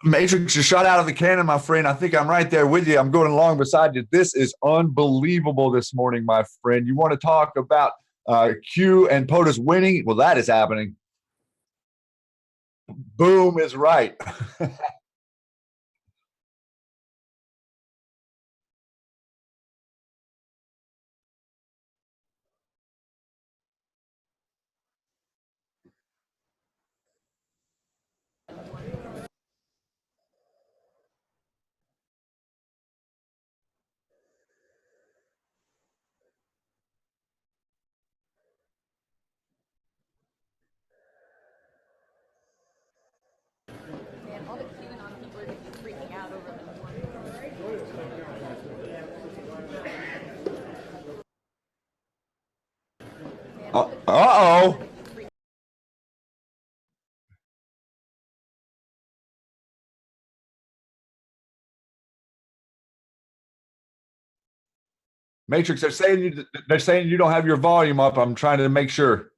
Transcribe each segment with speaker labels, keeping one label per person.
Speaker 1: Matrixxx, you shot out of the cannon, my friend. I think I'm right there with you. I'm going along beside you. This is unbelievable this morning, my friend. You want to talk about Q and POTUS winning? Well, that is happening. Boom is right.
Speaker 2: Man, all the QAnon people are going to be freaking out over
Speaker 1: Uh-oh. Matrixxx, they're saying you don't have your volume up. I'm trying to make sure.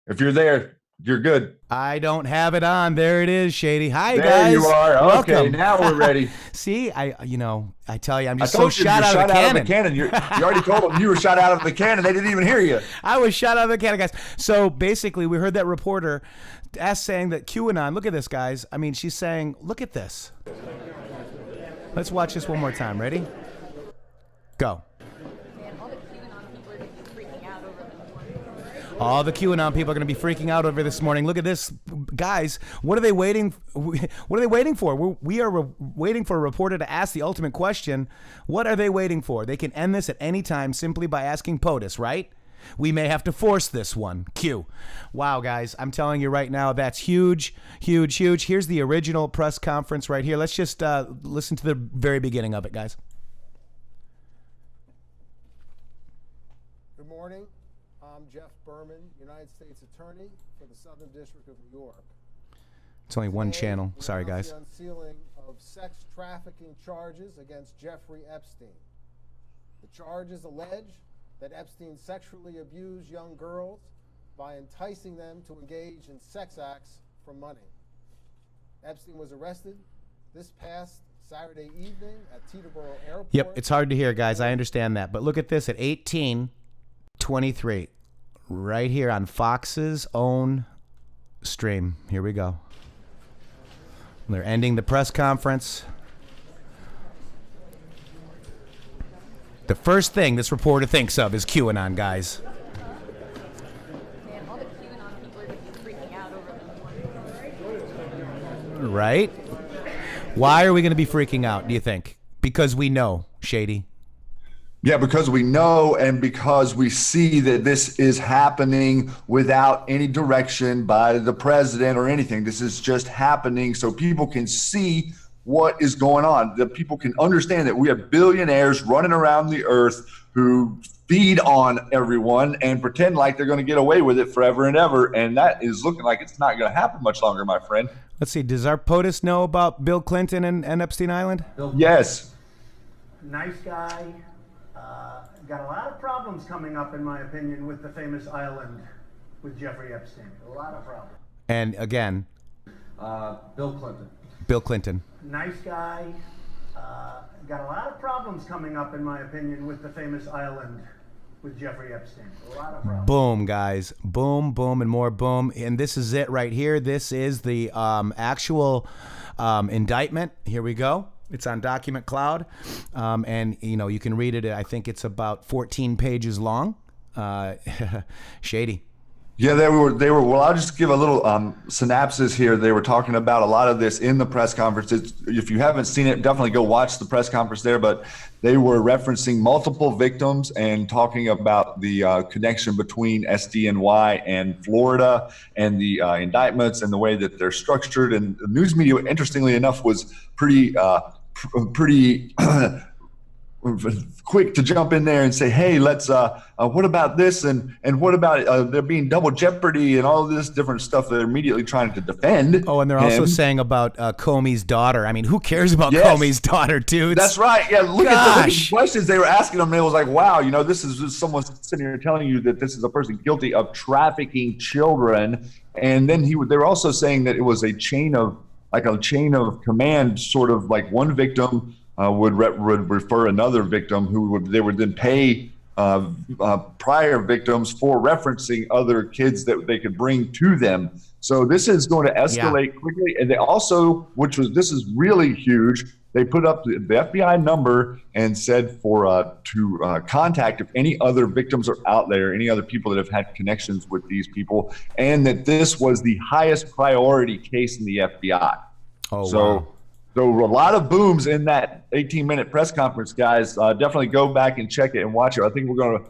Speaker 1: If you're there, you're good.
Speaker 3: I don't have it on. There it is, Shady. Hi,
Speaker 1: there
Speaker 3: guys.
Speaker 1: There you are.
Speaker 3: Welcome.
Speaker 1: Okay, now we're ready.
Speaker 3: See, I tell you, I'm just
Speaker 1: so
Speaker 3: shot out of the
Speaker 1: cannon. You already told them you were shot out of the cannon. They didn't even hear you.
Speaker 3: I was shot out of the cannon, guys. So basically, we heard that reporter saying that QAnon, look at this, guys. I mean, she's saying, look at this. Let's watch this one more time. Ready? Go. All the QAnon people are going to be freaking out over this morning. Look at this, guys. What are they waiting? What are they waiting for? We are waiting for a reporter to ask the ultimate question. What are they waiting for? They can end this at any time simply by asking POTUS, right? We may have to force this one. Q. Wow, guys, I'm telling you right now, that's huge, huge, huge. Here's the original press conference right here. Let's just listen to the very beginning of it, guys.
Speaker 4: Good morning. I'm Jeff Berman, United States Attorney for the Southern District of New York.
Speaker 3: It's only one channel. Sorry, guys.
Speaker 4: The unsealing of sex trafficking charges against Jeffrey Epstein. The charges allege that Epstein sexually abused young girls by enticing them to engage in sex acts for money. Epstein was arrested this past Saturday evening at Teterboro Airport.
Speaker 3: Yep, it's hard to hear, guys. I understand that. But look at this at 18:23. Right here on Fox's own stream. Here we go. They're ending the press conference. The first thing this reporter thinks of is QAnon, guys.
Speaker 2: Man, all the QAnon people are going to be freaking out over
Speaker 3: Right? Why are we going to be freaking out, do you think? Because we know, Shady.
Speaker 1: Yeah, because we know and because we see that this is happening without any direction by the president or anything. This is just happening so people can see what is going on. That people can understand that we have billionaires running around the earth who feed on everyone and pretend like they're going to get away with it forever and ever. And that is looking like it's not going to happen much longer, my friend.
Speaker 3: Let's see. Does our POTUS know about Bill Clinton and Epstein Island?
Speaker 1: Yes.
Speaker 5: Nice guy. Got a lot of problems coming up, in my opinion, with the famous island with Jeffrey Epstein. A lot of problems.
Speaker 3: And again,
Speaker 6: Bill Clinton.
Speaker 3: Bill Clinton.
Speaker 5: Nice guy. Got a lot of problems coming up, in my opinion, with the famous island with Jeffrey Epstein. A lot of problems.
Speaker 3: Boom, guys. Boom, boom, and more boom. And this is it right here. This is the actual indictment. Here we go. It's on Document Cloud, and you can read it. I think it's about 14 pages long. Shady.
Speaker 1: Yeah, they were. Well, I'll just give a little synopsis here. They were talking about a lot of this in the press conference. If you haven't seen it, definitely go watch the press conference there. But they were referencing multiple victims and talking about the connection between SDNY and Florida and the indictments and the way that they're structured. And the news media, interestingly enough, was pretty quick to jump in there and say, hey, let's what about this, and what about there being double jeopardy and all this different stuff. They're immediately trying to defend.
Speaker 3: Oh, and they're also saying about Comey's daughter. I mean, who cares about
Speaker 1: Yes.
Speaker 3: Comey's daughter, dude?
Speaker 1: That's right. Yeah, look at the questions they were asking them. And it was like, wow, this is just someone sitting here telling you that this is a person guilty of trafficking children. And then they were also saying that it was a chain of command, sort of like one victim would refer another victim they would then pay prior victims for referencing other kids that they could bring to them. So this is going to escalate quickly. And they also, this is really huge, they put up the FBI number and said to contact if any other victims are out there, any other people that have had connections with these people, and that this was the highest priority case in the FBI.
Speaker 3: Oh,
Speaker 1: so,
Speaker 3: wow.
Speaker 1: So a lot of booms in that 18-minute press conference, guys. Definitely go back and check it and watch it. I think we're going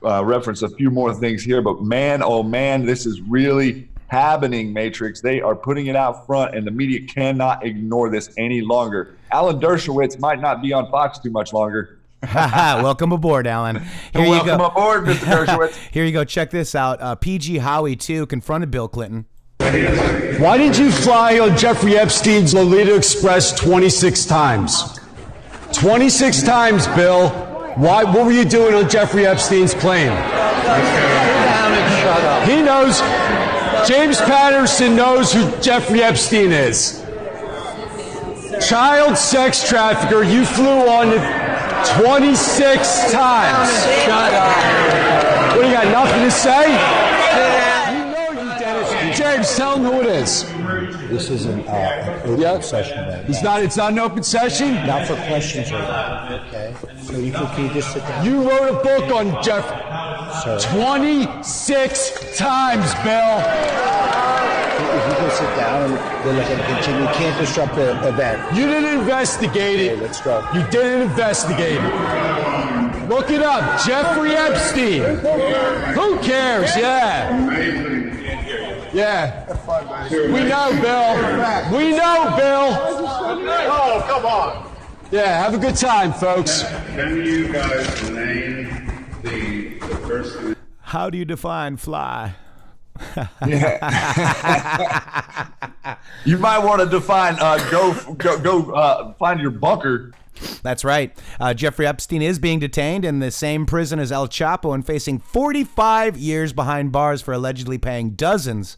Speaker 1: to reference a few more things here, but man, oh man, this is really happening, Matrixx. They are putting it out front, and the media cannot ignore this any longer. Alan Dershowitz might not be on Fox too much longer.
Speaker 3: Welcome aboard, Alan. Here
Speaker 1: Welcome aboard, Mr. Dershowitz.
Speaker 3: Here you go. Check this out. PG Howie, too, confronted Bill Clinton.
Speaker 7: Why did you fly on Jeffrey Epstein's Lolita Express 26 times? 26 times, Bill. Why? What were you doing on Jeffrey Epstein's plane?
Speaker 8: Shut up.
Speaker 7: He knows. James Patterson knows who Jeffrey Epstein is. Child sex trafficker, you flew on it 26 times.
Speaker 8: Shut up.
Speaker 7: What, you got nothing to say? James, tell him who it is.
Speaker 8: This is an open session right now.
Speaker 7: It's not an open session?
Speaker 8: Not for questions right now, okay? So can you just sit down?
Speaker 7: You wrote a book on Jeff.
Speaker 8: Sir.
Speaker 7: 26 times, Bill.
Speaker 8: If you can sit down and then let them continue, you can't disrupt the event.
Speaker 7: You didn't investigate it.
Speaker 8: Okay, let's go.
Speaker 7: You didn't investigate it. Look it up. Jeffrey Epstein. Who cares? Yeah. Yeah. We know, Bill. We know, Bill.
Speaker 9: Oh, come on.
Speaker 7: Yeah, have a good time, folks.
Speaker 9: Can you guys name the person?
Speaker 3: How do you define fly?
Speaker 1: You might want to define go find your bunker.
Speaker 3: That's right. Jeffrey Epstein is being detained in the same prison as El Chapo and facing 45 years behind bars for allegedly paying dozens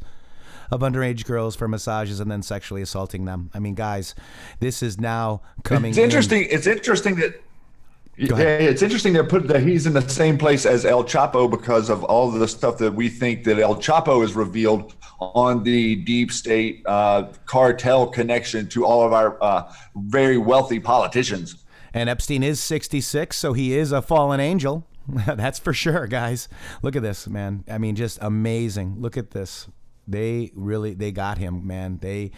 Speaker 3: of underage girls for massages and then sexually assaulting them. I mean, guys, this is now coming.
Speaker 1: It's interesting. It's interesting that. It's interesting that he's in the same place as El Chapo because of all of the stuff that we think that El Chapo has revealed on the deep state cartel connection to all of our very wealthy politicians.
Speaker 3: And Epstein is 66, so he is a fallen angel. That's for sure, guys. Look at this, man. I mean, just amazing. Look at this. They got him, man. They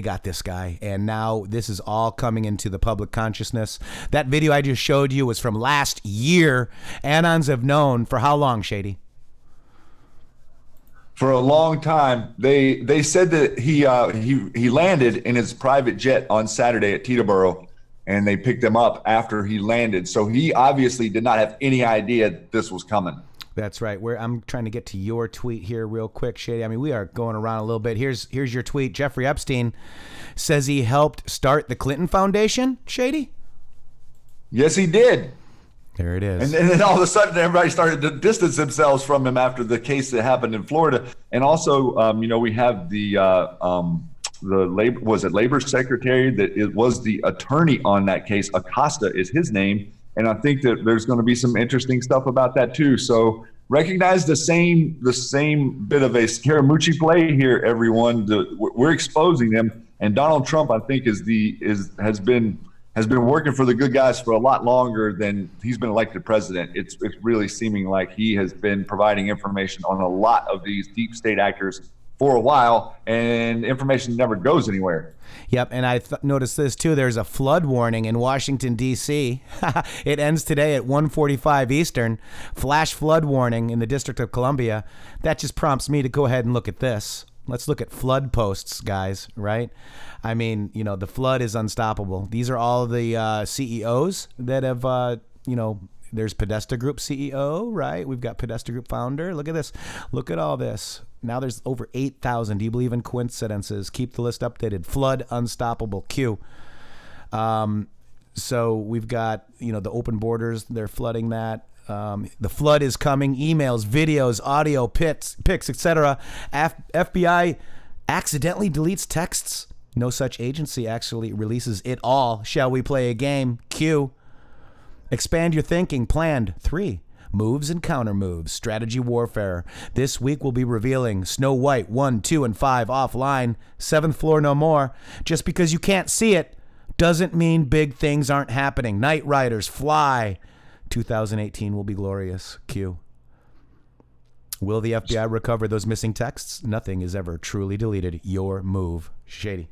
Speaker 3: got this guy. And now this is all coming into the public consciousness. That video I just showed you was from last year. Anons have known for how long, Shady?
Speaker 1: For a long time. They said that he landed in his private jet on Saturday at Teterboro, and they picked him up after he landed. So he obviously did not have any idea this was coming.
Speaker 3: That's right. I'm trying to get to your tweet here real quick, Shady. I mean, we are going around a little bit. Here's your tweet. Jeffrey Epstein says he helped start the Clinton Foundation, Shady?
Speaker 1: Yes, he did.
Speaker 3: There it is.
Speaker 1: And then all of a sudden, everybody started to distance themselves from him after the case that happened in Florida. And also, we have the labor secretary that it was the attorney on that case. Acosta is his name. And I think that there's going to be some interesting stuff about that too. So recognize the same bit of a Scaramucci play here, everyone. We're exposing them, and Donald Trump, I think, has been working for the good guys for a lot longer than he's been elected president. It's really seeming like he has been providing information on a lot of these deep state actors for a while, and information never goes anywhere.
Speaker 3: Yep, and I noticed this too. There's a flood warning in Washington, D.C. It ends today at 1:45 Eastern. Flash flood warning in the District of Columbia. That just prompts me to go ahead and look at this. Let's look at flood posts, guys, right? I mean, the flood is unstoppable. These are all the CEOs that have there's Podesta Group CEO, right? We've got Podesta Group founder. Look at this. Look at all this. Now there's over 8,000. Do you believe in coincidences? Keep the list updated. Flood unstoppable. Q. So we've got, the open borders. They're flooding that. The flood is coming. Emails, videos, audio, pics, etc. FBI accidentally deletes texts. No such agency actually releases it all. Shall we play a game? Q. Expand your thinking. Planned. 3. Moves and counter moves. Strategy warfare. This week we'll be revealing Snow White 1, 2, and 5 offline. 7th floor no more. Just because you can't see it doesn't mean big things aren't happening. Night Riders fly. 2018 will be glorious. Q. Will the FBI recover those missing texts? Nothing is ever truly deleted. Your move. Shady.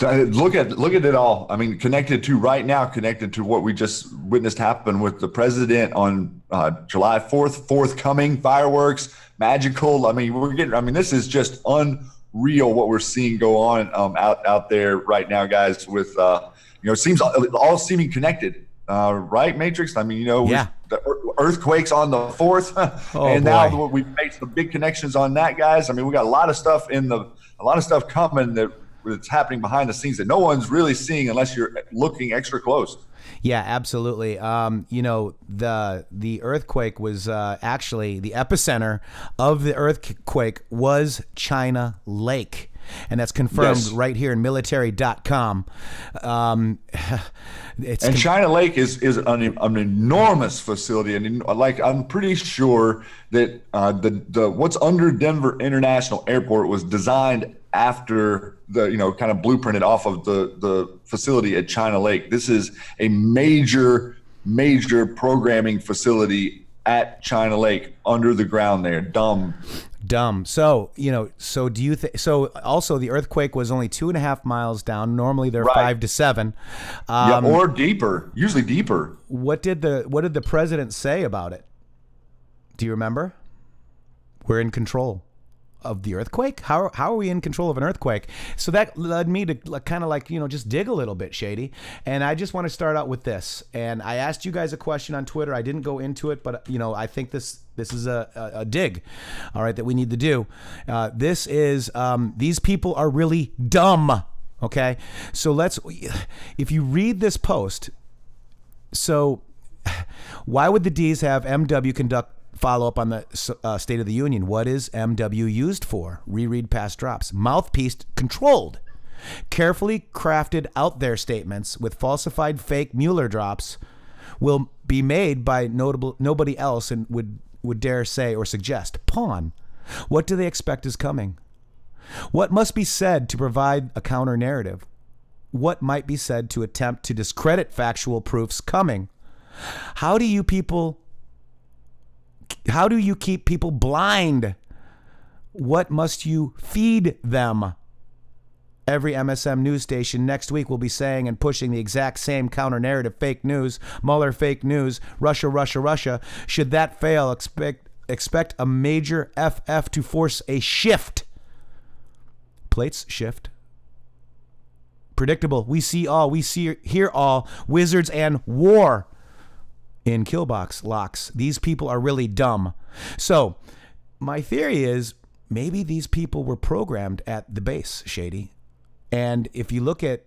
Speaker 1: Look at it all. I mean, connected to what we just witnessed happen with the president on July 4th, forthcoming fireworks, magical. I mean, this is just unreal what we're seeing go on out there right now, guys. With it seems all seeming connected, right, Matrixxx? I mean,
Speaker 3: yeah.
Speaker 1: The earthquakes on the 4th, and
Speaker 3: boy.
Speaker 1: now we've made some big connections on that, guys. I mean, we got a lot of stuff coming that's happening behind the scenes that no one's really seeing unless you're looking extra close.
Speaker 3: Yeah, absolutely. The earthquake was actually the epicenter of the earthquake was China Lake. And that's confirmed right here in military.com.
Speaker 1: China Lake is an enormous facility, and I'm pretty sure that the what's under Denver International Airport was designed after the kind of blueprinted off of the facility at China Lake. This is a major programming facility at China Lake under the ground there. Dumb.
Speaker 3: So, do you think, so also the earthquake was only 2.5 miles down. Normally they're 5 to 7.
Speaker 1: Or deeper, usually deeper.
Speaker 3: What did the president say about it? Do you remember? We're in control of the earthquake. How are we in control of an earthquake? So that led me to kind of just dig a little bit, Shady. And I just want to start out with this. And I asked you guys a question on Twitter. I didn't go into it, but I think this is a dig, all right, that we need to do. This is these people are really dumb. Okay, so if you read this post, so why would the D's have MW conduct follow-up on the State of the Union? What is MW used for? Reread past drops. Mouthpiece controlled. Carefully crafted out there statements with falsified fake Mueller drops will be made by nobody else and would dare say or suggest. Pawn. What do they expect is coming? What must be said to provide a counter narrative? What might be said to attempt to discredit factual proofs coming? How do you keep people blind? What must you feed them? Every MSM news station next week will be saying and pushing the exact same counter narrative. Fake news, Mueller fake news, Russia. Should that fail, expect a major FF to force a shift. Plates shift. Predictable. We hear all. Wizards and war. In Killbox locks. These people are really dumb. So my theory is maybe these people were programmed at the base, Shady. And if you look at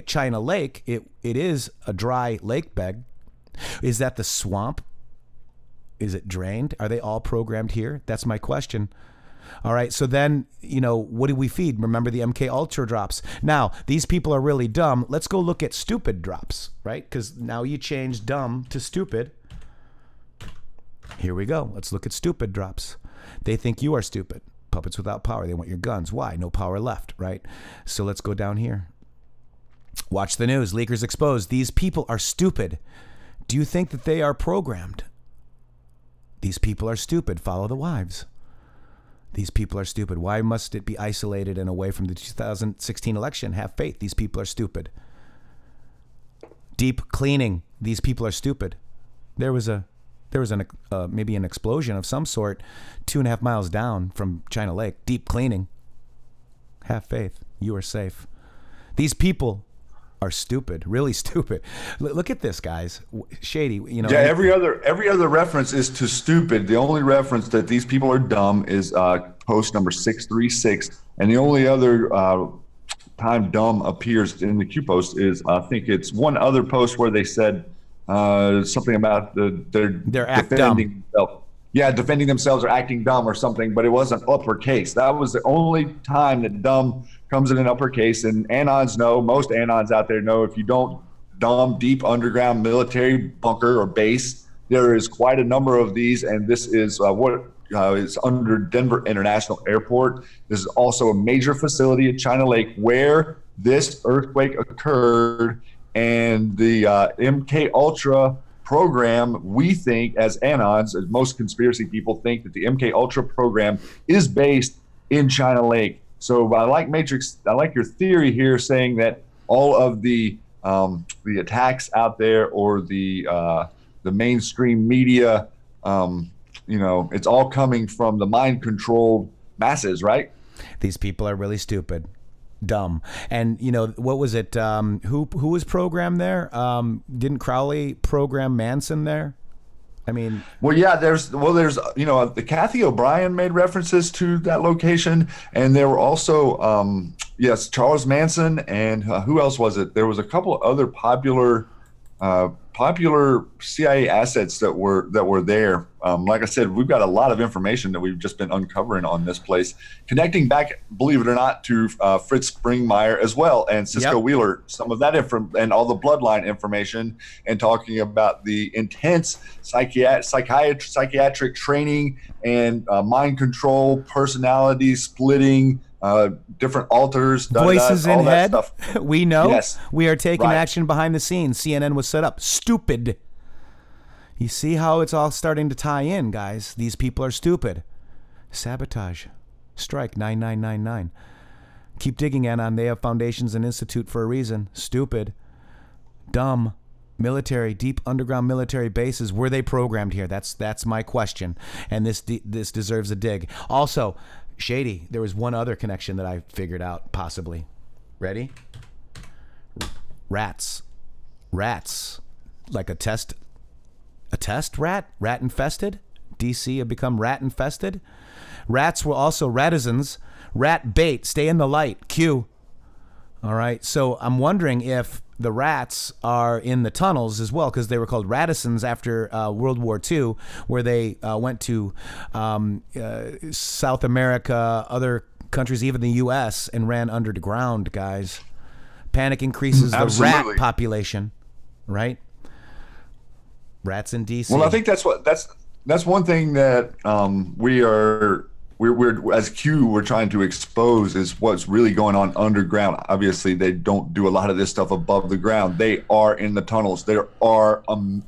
Speaker 3: China Lake, it is a dry lake bed. Is that the swamp? Is it drained? Are they all programmed here? That's my question. All right, so then, what do we feed? Remember the MK Ultra drops. Now, these people are really dumb. Let's go look at stupid drops, right? Because now you change dumb to stupid. Here we go. Let's look at stupid drops. They think you are stupid. Puppets without power. They want your guns. Why? No power left, right? So let's go down here. Watch the news. Leakers exposed. These people are stupid. Do you think that they are programmed? These people are stupid. Follow the wives. These people are stupid. Why must it be isolated and away from the 2016 election? Have faith. These people are stupid. Deep cleaning. These people are stupid. There was maybe an explosion of some sort 2.5 miles down from China Lake. Deep cleaning. Have faith. You are safe. These people are stupid, really stupid. Look at this, guys. Shady, you know.
Speaker 1: Yeah, every other reference is to stupid. The only reference that these people are dumb is post number 636, and the only other time dumb appears in the Q post is I think it's one other post where they said something about they're
Speaker 3: act
Speaker 1: defending themselves. Yeah, defending themselves or acting dumb or something, but it wasn't uppercase. That was the only time that dumb comes in an uppercase. And Anons know, most Anons out there know, if you don't dumb deep underground military bunker or base, there is quite a number of these. And this is what is under Denver International Airport. This is also a major facility at China Lake where this earthquake occurred. And the MK Ultra program, we think as Anons, as most conspiracy people think, that the MK Ultra program is based in China Lake. So I like Matrixxx. I like your theory here, saying that all of the attacks out there or the mainstream media, it's all coming from the mind-controlled masses, right?
Speaker 3: These people are really stupid. Dumb. And what was it, who was programmed there? Didn't Crowley program Manson there? I mean,
Speaker 1: there's the Kathy O'Brien made references to that location, and there were also Charles Manson, and who else was it? There was a couple of other popular CIA assets that were there. Like I said, we've got a lot of information that we've just been uncovering on this place, connecting back, believe it or not, to Fritz Springmeier as well, and Cisco Wheeler, some of that and all the bloodline information, and talking about the intense psychiatric training and mind control, personality splitting, different alters,
Speaker 3: voices in head.
Speaker 1: Stuff.
Speaker 3: We know.
Speaker 1: Yes.
Speaker 3: We are taking
Speaker 1: Right.
Speaker 3: action behind the scenes. CNN was set up. Stupid. You see how it's all starting to tie in, guys. These people are stupid. Sabotage. Strike 9999. Keep digging, Anon. They have foundations and institute for a reason. Stupid. Dumb. Military, deep underground military bases. Were they programmed here? That's my question. And this deserves a dig. Also, Shady, there was one other connection that I figured out, possibly. Ready? Rats. Like a test rat? Rat infested? DC have become rat infested? Rats were also ratisans. Rat bait. Stay in the light. Q. All right. So I'm wondering if the rats are in the tunnels as well, because they were called ratisans after World War II, where they went to South America, other countries, even the U.S., and ran under the ground, guys. Panic increases the rat population, right? Rats in D.C.
Speaker 1: Well, I think that's one thing that we're as Q, we're trying to expose is what's really going on underground. Obviously, they don't do a lot of this stuff above the ground. They are in the tunnels. There are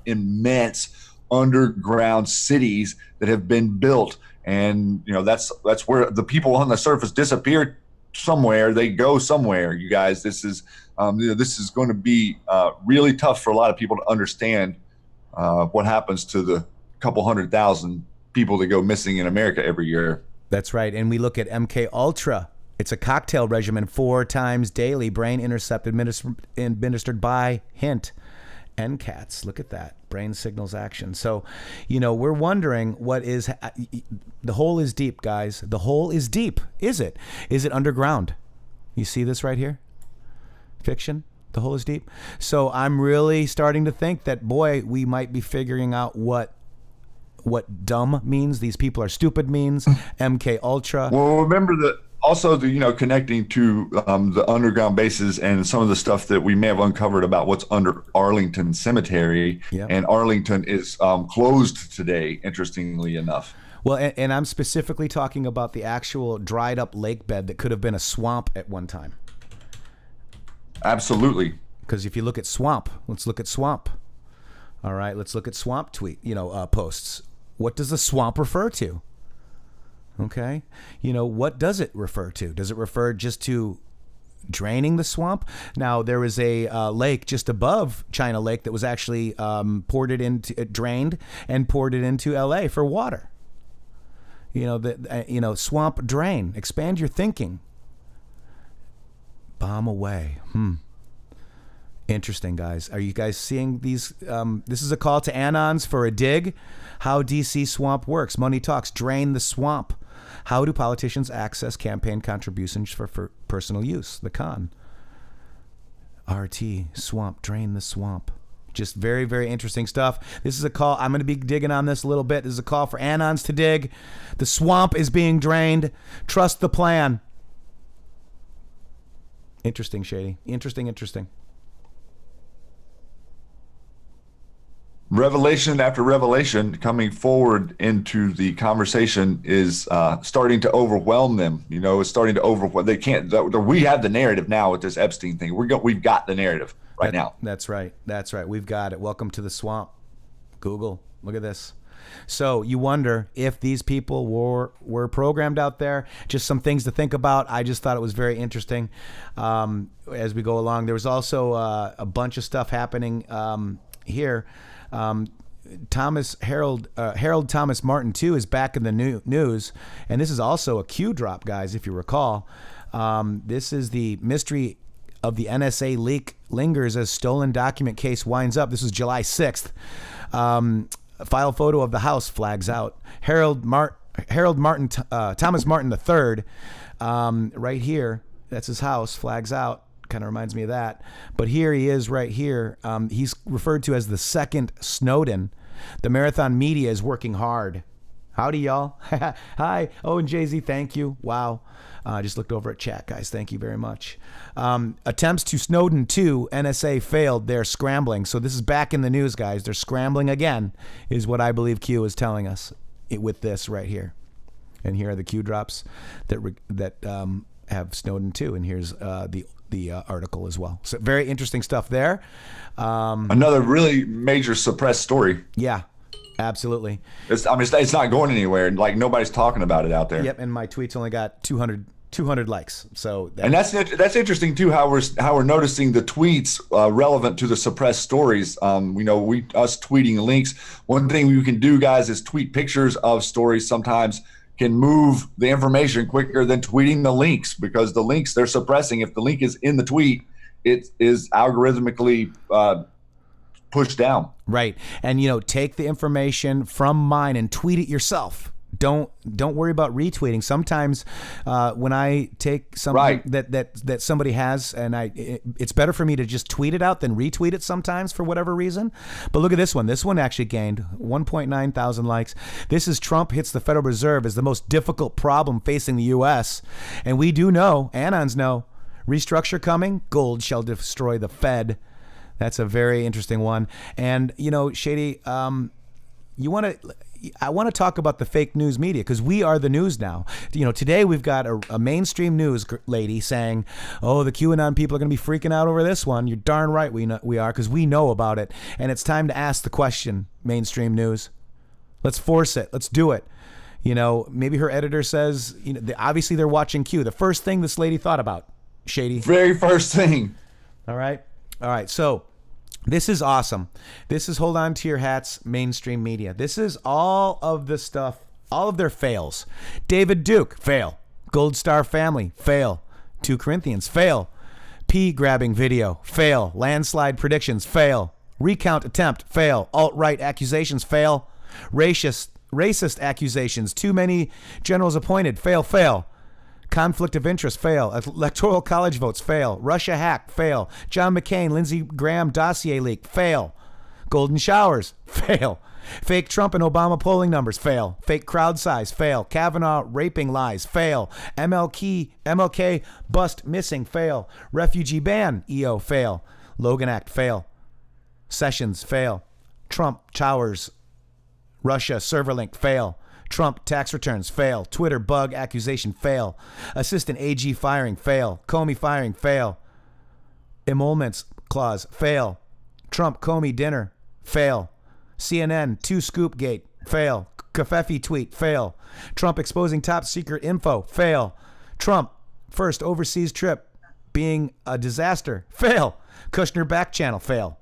Speaker 1: immense underground cities that have been built, and that's where the people on the surface disappear somewhere. They go somewhere. You guys, this is going to be really tough for a lot of people to understand what happens to the couple 100,000 people that go missing in America every year.
Speaker 3: That's right. And we look at MK Ultra. It's a cocktail regimen 4 times daily, brain intercept administered by hint NCATs. Look at that. Brain signals action. So, we're wondering what is the hole is deep, guys. The hole is deep. Is it? Is it underground? You see this right here? Fiction. The hole is deep. So I'm really starting to think that, boy, we might be figuring out what dumb means. These people are stupid means. MK Ultra.
Speaker 1: Well, remember that also connecting to the underground bases and some of the stuff that we may have uncovered about what's under Arlington Cemetery.
Speaker 3: Yep.
Speaker 1: And Arlington is closed today, interestingly enough.
Speaker 3: Well, and I'm specifically talking about the actual dried up lake bed that could have been a swamp at one time.
Speaker 1: Absolutely.
Speaker 3: Because if you look at swamp, let's look at swamp. All right, let's look at swamp posts. What does the swamp refer to? Okay. What does it refer to? Does it refer just to draining the swamp? Now, there was a lake just above China Lake that was actually drained and poured it into LA for water. Swamp drain. Expand your thinking. Bomb away. Interesting, guys. Are you guys seeing these? This is a call to Anons for a dig. How DC swamp works. Money talks. Drain the swamp. How do politicians access campaign contributions for personal use? The con. RT swamp. Drain the swamp. Just very, very interesting stuff. This is a call. I'm going to be digging on this a little bit. This is a call for Anons to dig. The swamp is being drained. Trust the plan. Interesting, Shady. Interesting.
Speaker 1: Revelation after revelation coming forward into the conversation is starting to overwhelm them. You know, it's starting to overwhelm. They can't. We have the narrative now with this Epstein thing. We've got the narrative right now.
Speaker 3: That's right. We've got it. Welcome to the swamp. Google. Look at this. So you wonder if these people were programmed out there. Just some things to think about. I just thought it was very interesting as we go along. There was also a bunch of stuff happening here. Harold Thomas Martin too is back in the news, and this is also a Q drop, guys. If you recall, this is the mystery of the NSA leak lingers as stolen document case winds up. This is July 6th. File photo of the house flags out. Thomas Martin III, right here. That's his house. Flags out. Kind of reminds me of that. But here he is right here. He's referred to as the second Snowden. The Marathon Media is working hard. Howdy, y'all. Hi. Oh, and Jay-Z, thank you. Wow. Just looked over at chat, guys. Thank you very much. Attempts to Snowden 2, NSA failed. They're scrambling. So this is back in the news, guys. They're scrambling again, is what I believe Q is telling us with this right here. And here are the Q drops that have Snowden 2. And here's the article as well. So very interesting stuff there.
Speaker 1: Another really major suppressed story.
Speaker 3: Yeah, absolutely.
Speaker 1: It's not going anywhere. Like, nobody's talking about it out there.
Speaker 3: Yep, and my tweets only got 200 likes. So
Speaker 1: that's interesting too. How we're noticing the tweets relevant to the suppressed stories. Us tweeting links. One thing you can do, guys, is tweet pictures of stories. Sometimes can move the information quicker than tweeting the links, because the links they're suppressing. If the link is in the tweet, it is algorithmically pushed down.
Speaker 3: Right. And take the information from mine and tweet it yourself. Don't worry about retweeting. Sometimes when I take something that somebody has, and it's better for me to just tweet it out than retweet it sometimes for whatever reason. But look at this one. This one actually gained 1.9 thousand likes. This is Trump hits the Federal Reserve as the most difficult problem facing the U.S. And we do know, Anons know, restructure coming, gold shall destroy the Fed. That's a very interesting one. And, Shady, I want to talk about the fake news media, because we are the news now. Today we've got a mainstream news lady saying, "Oh, the QAnon people are going to be freaking out over this one." You're darn right we are, because we know about it, and it's time to ask the question. Mainstream news, let's force it. Let's do it. Maybe her editor says, obviously they're watching Q. The first thing this lady thought about, Shady.
Speaker 1: Very first thing.
Speaker 3: All right. So this is awesome. This is, hold on to your hats, mainstream media. This is all of the stuff, all of their fails. David Duke, fail. Gold Star Family, fail. 2 Corinthians, fail. P grabbing video, fail. Landslide predictions, fail. Recount attempt, fail. Alt-right accusations, fail. Racist accusations, too many generals appointed, fail. Conflict of interest, fail. Electoral college votes, fail. Russia hack, fail. John McCain, Lindsey Graham dossier leak, fail. Golden showers, fail. Fake Trump and Obama polling numbers, fail. Fake crowd size, fail. Kavanaugh raping lies, fail. MLK bust missing, fail. Refugee ban, EO, fail. Logan Act, fail. Sessions, fail. Trump towers, Russia server link, fail. Trump tax returns, fail. Twitter bug accusation, fail. Assistant AG firing, fail. Comey firing, fail. Emoluments clause, fail. Trump Comey dinner, fail. CNN 2 scoop gate, fail. Covfefe tweet, fail. Trump exposing top secret info, fail. Trump first overseas trip being a disaster, fail. Kushner back channel, fail.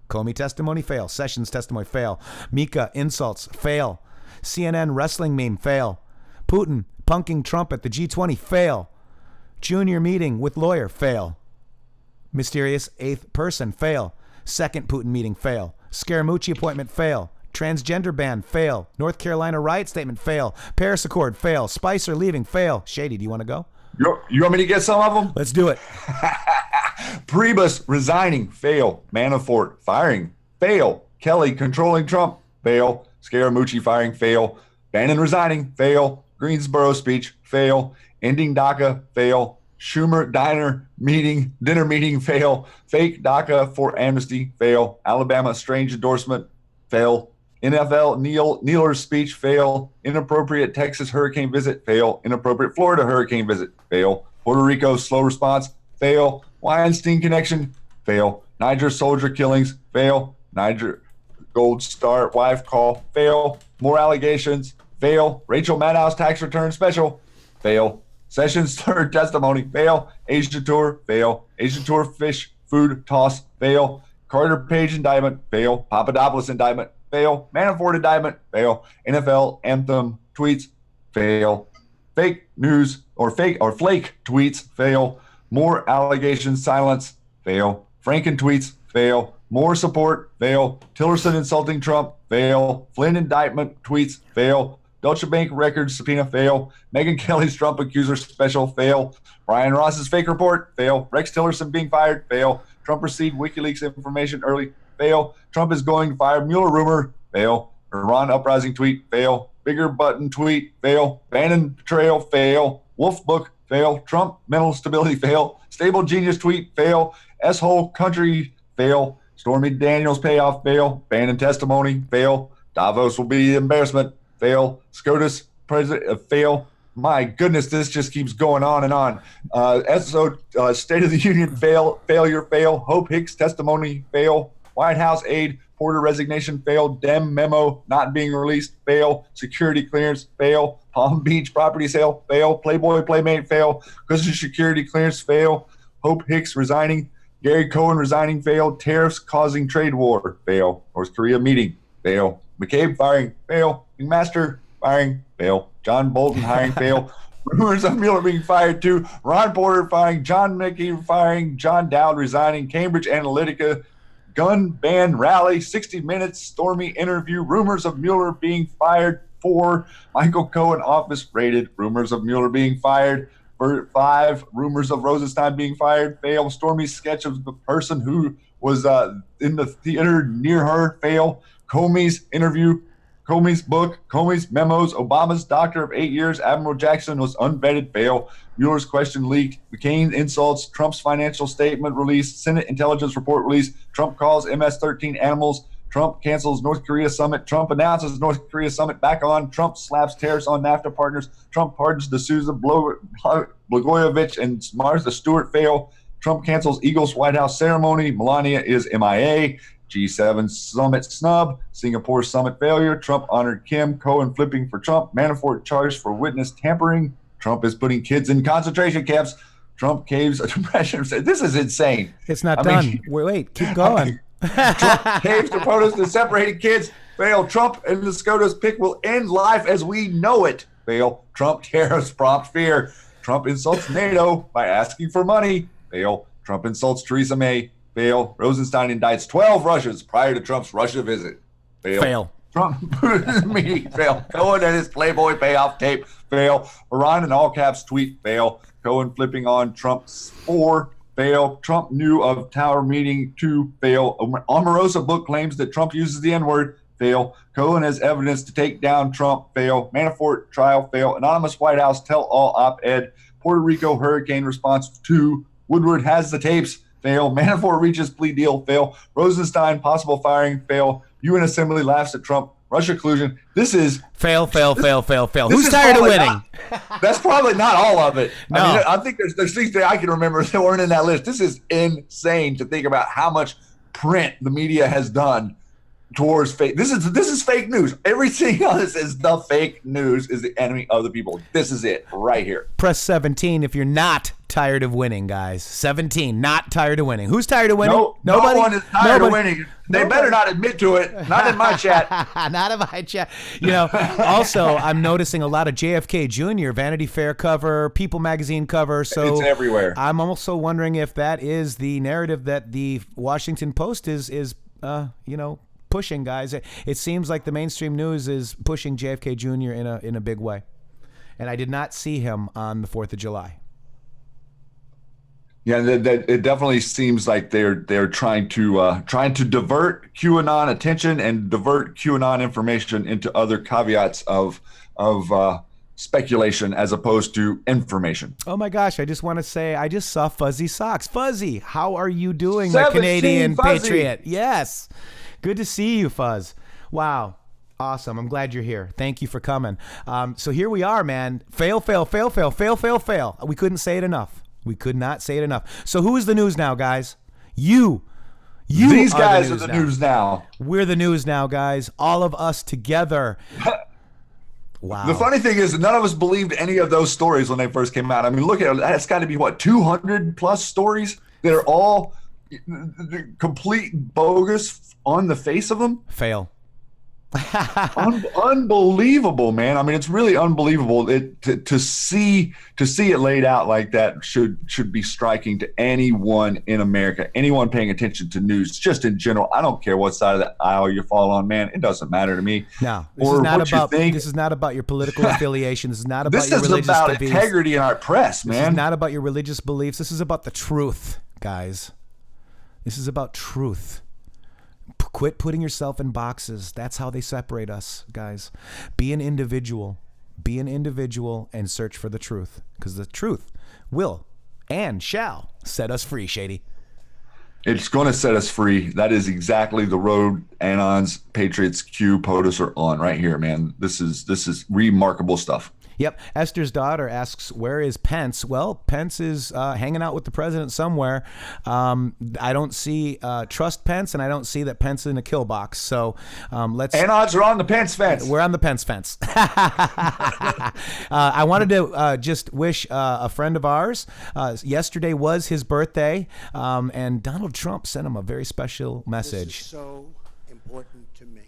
Speaker 3: Comey testimony, fail. Sessions testimony, fail. Mika insults, fail. CNN wrestling meme, fail. Putin punking Trump at the G20, fail. Junior meeting with lawyer, fail. Mysterious eighth person, fail. Second Putin meeting, fail. Scaramucci appointment, fail. Transgender ban, fail. North Carolina riot statement, fail. Paris Accord, fail. Spicer leaving, fail. Shady, do you want to go?
Speaker 1: You want me to get some of them?
Speaker 3: Let's do it.
Speaker 1: Priebus resigning, fail. Manafort firing, fail. Kelly controlling Trump, fail. Scaramucci firing, fail. Bannon resigning, fail. Greensboro speech, fail. Ending DACA, fail. Schumer dinner meeting, fail. Fake DACA for amnesty, fail. Alabama strange endorsement, fail. NFL Nealer's speech, fail. Inappropriate Texas hurricane visit, fail. Inappropriate Florida hurricane visit, fail. Puerto Rico slow response, fail. Weinstein connection, fail. Niger soldier killings, fail. Niger Gold Star wife call, fail. More allegations, fail. Rachel Maddow tax return special, fail. Sessions third testimony, fail. Asia Tour, fail. Asia Tour fish food toss, fail. Carter Page indictment, fail. Papadopoulos indictment, fail. Manafort indictment, fail. NFL anthem tweets, fail. Fake news or flake tweets, fail. More allegations, silence, fail. Franken tweets, fail. More support, fail. Tillerson insulting Trump, fail. Flynn indictment tweets, fail. Deutsche Bank records subpoena, fail. Megyn Kelly's Trump accuser special, fail. Brian Ross's fake report, fail. Rex Tillerson being fired, fail. Trump received WikiLeaks information early, fail. Trump is going to fire Mueller rumor, fail. Iran uprising tweet, fail. Bigger button tweet, fail. Bannon betrayal, fail. Wolf book, fail. Trump mental stability, fail. Stable genius tweet, fail. S-hole country, fail. Stormy Daniels payoff, fail. Bannon testimony, fail. Davos will be embarrassment, fail. SCOTUS president, fail. My goodness, this just keeps going on and on. State of the Union, failure, fail. Hope Hicks testimony, fail. White House aide, Porter resignation, fail. Dem memo not being released, fail. Security clearance, fail. Palm Beach property sale, fail. Playboy playmate, fail. Christian security clearance, fail. Hope Hicks resigning. Gary Cohen resigning, fail. Tariffs causing trade war, fail. North Korea meeting, fail. McCabe firing, fail. McMaster firing, fail. John Bolton hiring, fail. Rumors of Mueller being fired too. Ron Porter firing. John Mickey firing. John Dowd resigning. Cambridge Analytica gun ban rally. 60 Minutes stormy interview. Rumors of Mueller being fired. 4. Michael Cohen office raided. Rumors of Mueller being fired. 5. Rumors of Rosenstein being fired. Fail. Stormy sketch of the person who was in the theater near her. Fail. Comey's interview. Comey's book, Comey's memos, Obama's doctor of 8 years, Admiral Jackson was unvetted, fail. Mueller's question leaked, McCain insults, Trump's financial statement released, Senate intelligence report released, Trump calls MS-13 animals, Trump cancels North Korea summit, Trump announces North Korea summit back on, Trump slaps tariffs on NAFTA partners, Trump pardons D'Souza, Blagojevich, and Martha Stewart, fail. Trump cancels Eagles White House ceremony, Melania is MIA. G7 summit snub, Singapore summit failure, Trump honored Kim, Cohen flipping for Trump, Manafort charged for witness tampering, Trump is putting kids in concentration camps, Trump caves a depression. This is insane.
Speaker 3: It's not done. Wait, keep going.
Speaker 1: Trump caves to protest the separated kids, fail. Trump and the SCOTUS pick will end life as we know it, fail. Trump tariffs prompt fear, Trump insults NATO by asking for money, fail. Trump insults Theresa May, fail. Rosenstein indicts 12 Russians prior to Trump's Russia visit. Fail. Trump meeting, fail. Cohen and his Playboy payoff tape, fail. Iran in all caps tweet, fail. Cohen flipping on Trump's 4, fail. Trump knew of Tower meeting 2, fail. Omarosa book claims that Trump uses the N-word, fail. Cohen has evidence to take down Trump, fail. Manafort trial, fail. Anonymous White House tell-all op-ed. Puerto Rico hurricane response 2. Woodward has the tapes, fail. Manafort reaches plea deal, fail. Rosenstein possible firing, fail. UN Assembly laughs at Trump. Russia collusion. This is
Speaker 3: fail. Who's tired of winning?
Speaker 1: That's probably not all of it.
Speaker 3: No.
Speaker 1: I mean, I think there's things that I can remember that weren't in that list. This is insane to think about how much print the media has done towards fake. This is fake news. Everything else is the fake news is the enemy of the people. This is it right here.
Speaker 3: Press 17 if you're not tired of winning, guys. 17, not tired of winning. Who's tired of winning?
Speaker 1: No,
Speaker 3: Nobody?
Speaker 1: No one is tired
Speaker 3: Nobody.
Speaker 1: of winning. They better not admit to it. Not in my chat.
Speaker 3: Not in my chat. You know, also, I'm noticing a lot of JFK Jr., Vanity Fair cover, People magazine cover. So
Speaker 1: it's everywhere.
Speaker 3: I'm also wondering if that is the narrative that the Washington Post is pushing, guys. It seems like the mainstream news is pushing JFK Jr. in a big way. And I did not see him on the 4th of July.
Speaker 1: Yeah, that it definitely seems like they're trying to divert QAnon attention and divert QAnon information into other caveats of speculation as opposed to information.
Speaker 3: Oh my gosh! I just want to say I just saw Fuzzy Socks. Fuzzy, how are you doing, my
Speaker 1: 17
Speaker 3: Canadian
Speaker 1: Fuzzy.
Speaker 3: patriot? Yes, good to see you, Fuzz. Wow. Awesome. I'm glad you're here. Thank you for coming. So here we are, man. Fail. We couldn't say it enough. We could not say it enough. So who is the news now, guys? You.
Speaker 1: These guys are the news now.
Speaker 3: We're the news now, guys. All of us together. Wow.
Speaker 1: The funny thing is, none of us believed any of those stories when they first came out. I mean, look at it. That's got to be, 200 plus stories that are all complete bogus on the face of them?
Speaker 3: Fail.
Speaker 1: Unbelievable, man. I mean, it's really unbelievable. To see it laid out like that should be striking to anyone in America, anyone paying attention to news, just in general. I don't care what side of the aisle you fall on, man. It doesn't matter to me.
Speaker 3: No, this is not about your political affiliation. This is not about your religious beliefs.
Speaker 1: This is about integrity in our press, man.
Speaker 3: This is not about your religious beliefs. This is about the truth, guys. This is about truth. Quit putting yourself in boxes. That's how they separate us, guys. Be an individual. Be an individual and search for the truth, because the truth will and shall set us free, Shady.
Speaker 1: It's going to set us free. That is exactly the road Anons, Patriots, Q, POTUS are on right here, man. This is remarkable stuff.
Speaker 3: Yep. Esther's daughter asks, where is Pence? Well, Pence is hanging out with the president somewhere. I don't see trust Pence, and I don't see that Pence is in a kill box. So let's.
Speaker 1: Anons are on the Pence fence.
Speaker 3: We're on the Pence fence. I wanted to just wish a friend of ours. Yesterday was his birthday, and Donald Trump sent him a very special message.
Speaker 8: This is so important to me.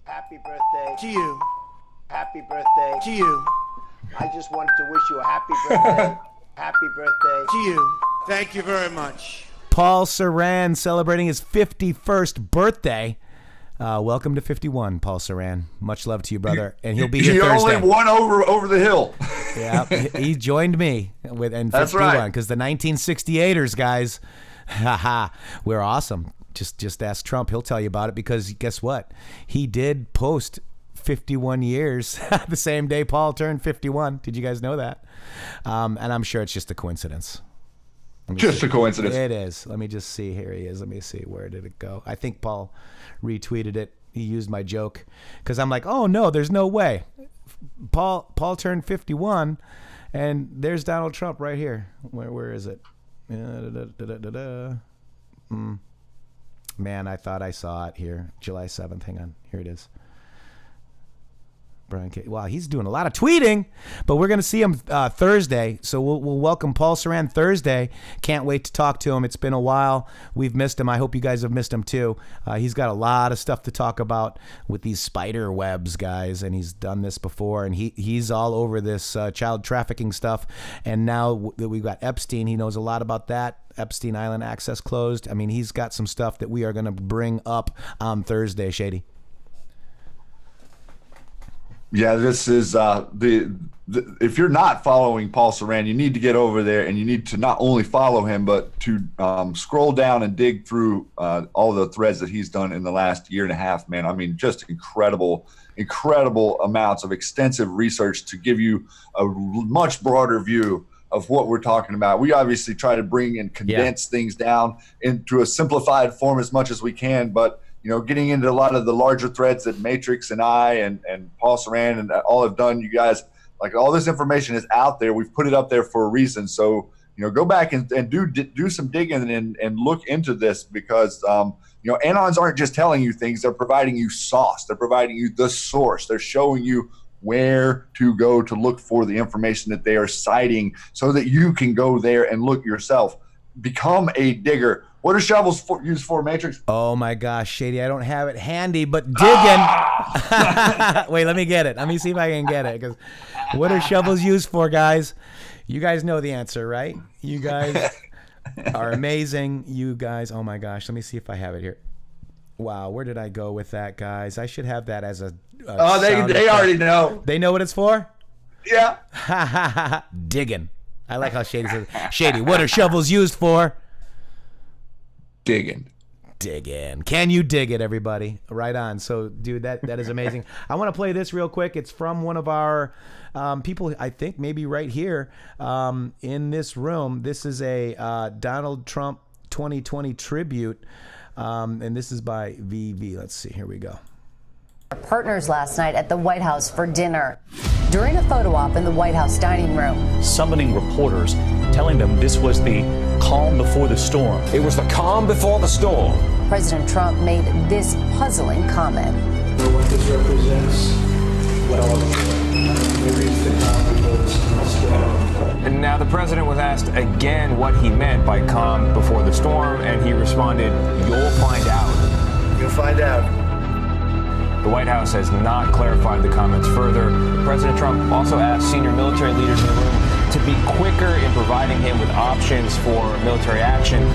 Speaker 8: Happy birthday to you. Happy birthday to you. I just wanted to wish you a happy birthday. Happy birthday to you. Thank you very much.
Speaker 3: Paul Saran celebrating his 51st birthday. Welcome to 51, Paul Saran. Much love to you, brother. And he'll be here Thursday.
Speaker 1: Only one over the hill.
Speaker 3: Yeah, he joined me with and 51
Speaker 1: That's right.
Speaker 3: because the 1968ers, guys, we're awesome. Just ask Trump. He'll tell you about it, because guess what? He did post 51 years the same day Paul turned 51. Did you guys know that? And I'm sure it's just a coincidence.
Speaker 1: Just a coincidence.
Speaker 3: It is. Let me just see. Here he is. Let me see. Where did it go? I think Paul retweeted it. He used my joke, because I'm like, oh no, there's no way. Paul turned 51, and there's Donald Trump right here. Where is it? Man, I thought I saw it here. July 7th. Hang on. Here it is. Wow, he's doing a lot of tweeting, but we're going to see him Thursday. So we'll welcome Paul Saran Thursday. Can't wait to talk to him. It's been a while. We've missed him. I hope you guys have missed him too. He's got a lot of stuff to talk about with these spider webs, guys, and he's done this before, and he's all over this child trafficking stuff. And now that we've got Epstein, he knows a lot about that. Epstein Island access closed. I mean, he's got some stuff that we are going to bring up on Thursday, Shady.
Speaker 1: Yeah, this is if you're not following Paul Saran, you need to get over there, and you need to not only follow him, but to scroll down and dig through all the threads that he's done in the last year and a half, man. I mean, just incredible amounts of extensive research to give you a much broader view of what we're talking about. We obviously try to bring and condense things down into a simplified form as much as we can, but getting into a lot of the larger threads that Matrixxx and I and Paul Saran and all have done, you guys, like, all this information is out there. We've put it up there for a reason. So go back and do some digging and look into this, because anons aren't just telling you things; they're providing you sauce. They're providing you the source. They're showing you where to go to look for the information that they are citing, so that you can go there and look yourself. Become a digger. What are shovels used for, Matrixxx?
Speaker 3: Oh my gosh, Shady, I don't have it handy, but digging. Wait, let me get it. Let me see if I can get it. Because what are shovels used for, guys? You guys know the answer, right? You guys are amazing. You guys, oh my gosh, let me see if I have it here. Wow, where did I go with that, guys? I should have that as a
Speaker 1: they already know.
Speaker 3: They know what it's for?
Speaker 1: Yeah.
Speaker 3: Digging. I like how Shady says, Shady, what are shovels used for?
Speaker 1: Digging.
Speaker 3: Can you dig it, everybody? Right on. So, dude, that is amazing. I want to play this real quick. It's from one of our people, I think maybe right here in this room. This is a Donald Trump 2020 tribute, and this is by VV. Let's see. Here we go.
Speaker 10: Partners last night at the White House for dinner. During a photo op in the White House dining room,
Speaker 11: summoning reporters, telling them this was the calm before the storm.
Speaker 12: It was the calm before the storm.
Speaker 10: President Trump made this puzzling comment.
Speaker 13: What this represents, well, maybe it's the calm before the storm.
Speaker 14: And now the president was asked again what he meant by calm before the storm, and he responded, "You'll find out."
Speaker 8: You'll find out.
Speaker 14: The White House has not clarified the comments further. President Trump also asked senior military leaders in the room to be quicker in providing him with options for military action.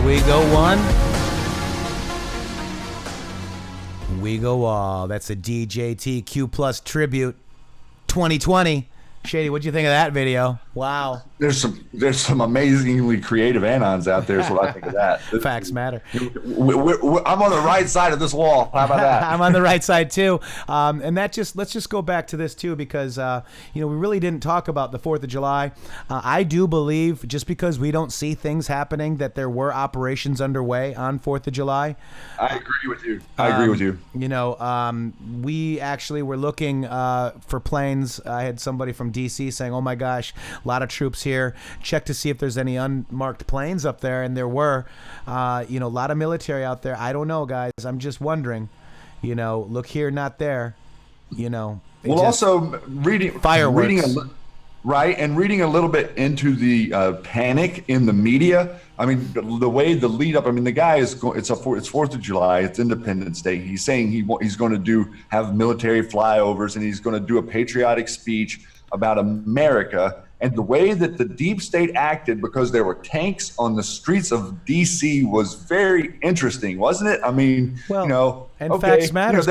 Speaker 3: we go one. We go all. That's a DJTQ Plus tribute 2020. Shady, what'd you think of that video? Wow.
Speaker 1: There's some amazingly creative anons out there, is what I think of that.
Speaker 3: Facts matter.
Speaker 1: I'm on the right side of this wall. How about that?
Speaker 3: I'm on the right side too. And let's just go back to this too, because we really didn't talk about the 4th of July. I do believe just because we don't see things happening that there were operations underway on 4th of July.
Speaker 1: I agree with you. I agree with you.
Speaker 3: We actually were looking for planes. I had somebody from DC saying, "Oh my gosh, a lot of troops here. Check to see if there's any unmarked planes up there," and there were. A lot of military out there. I don't know, guys. I'm just wondering. Look here, not there.
Speaker 1: Also reading
Speaker 3: fireworks.
Speaker 1: Reading a little bit into the panic in the media. I mean, the way the lead up. I mean, the guy is going. It's 4th of July. It's Independence Day. He's saying he's going to have military flyovers, and he's going to do a patriotic speech about America. And the way that the deep state acted, because there were tanks on the streets of DC, was very interesting, wasn't it? I mean,
Speaker 3: facts matter.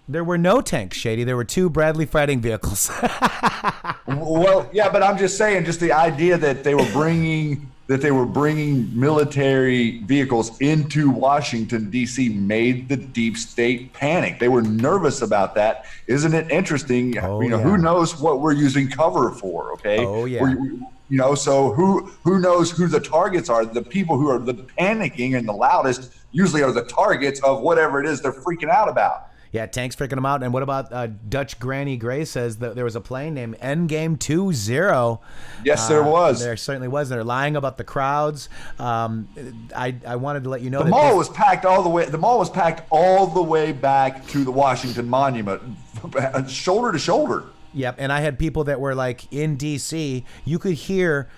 Speaker 3: There were no tanks, Shady. There were 2 Bradley fighting vehicles.
Speaker 1: Well, yeah, but I'm just saying, just the idea that they were bringing military vehicles into Washington, D.C. made the deep state panic. They were nervous about that. Isn't it interesting? Who knows what we're using cover for, okay?
Speaker 3: Oh, yeah.
Speaker 1: So who knows who the targets are? The people who are the panicking and the loudest usually are the targets of whatever it is they're freaking out about.
Speaker 3: Yeah, tanks freaking them out. And what about Dutch Granny Gray says that there was a plane named Endgame 20?
Speaker 1: Yes, there was.
Speaker 3: There certainly was. They're lying about the crowds. I wanted to let you know
Speaker 1: the mall was packed all the way. The mall was packed all the way back to the Washington Monument, shoulder to shoulder.
Speaker 3: Yep, and I had people that were like in D.C. You could hear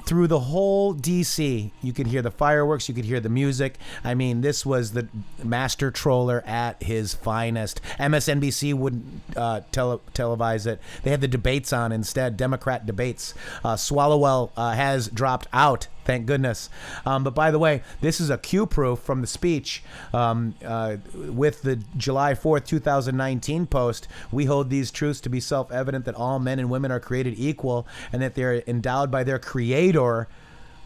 Speaker 3: through the whole DC, you could hear the fireworks, you could hear the music. I mean, this was the master troller at his finest. MSNBC wouldn't televise it. They had the debates on instead, Democrat debates. Swalwell has dropped out, thank goodness. But by the way, this is a Q proof from the speech with the July 4th, 2019 post. We hold these truths to be self-evident that all men and women are created equal and that they're endowed by their creator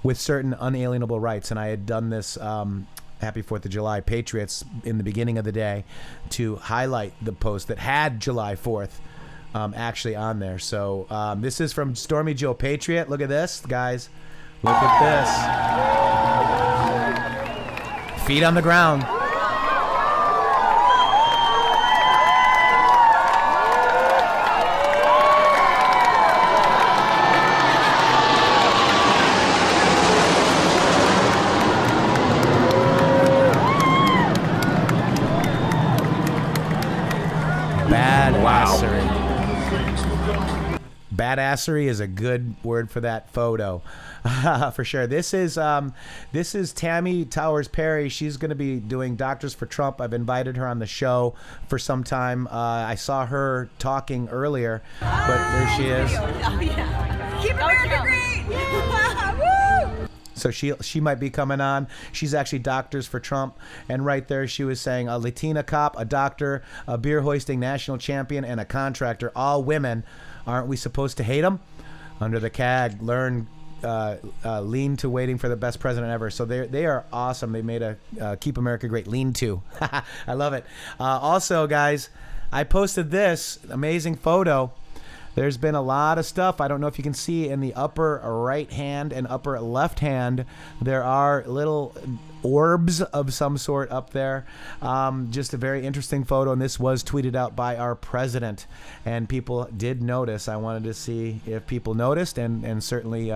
Speaker 3: with certain unalienable rights. And I had done this Happy 4th of July Patriots in the beginning of the day to highlight the post that had July 4th actually on there. So this is from Stormy Joe Patriot. Look at this, guys. Look at this. Feet on the ground. Badassery is a good word for that photo, for sure. This is Tammy Towers Perry. She's going to be doing Doctors for Trump. I've invited her on the show for some time. I saw her talking earlier, but there she is.
Speaker 2: Oh, yeah. Keep America great! Woo!
Speaker 3: So she might be coming on. She's actually Doctors for Trump. And right there she was saying a Latina cop, a doctor, a beer hoisting national champion, and a contractor, all women. Aren't we supposed to hate them? Under the CAG, learn, lean to waiting for the best president ever. So they are awesome. They made a Keep America Great lean to. I love it. Also, guys, I posted this amazing photo. There's been a lot of stuff. I don't know if you can see in the upper right hand and upper left hand, there are little orbs of some sort up there. Just a very interesting photo, and this was tweeted out by our president, and people did notice. I wanted to see if people noticed, and certainly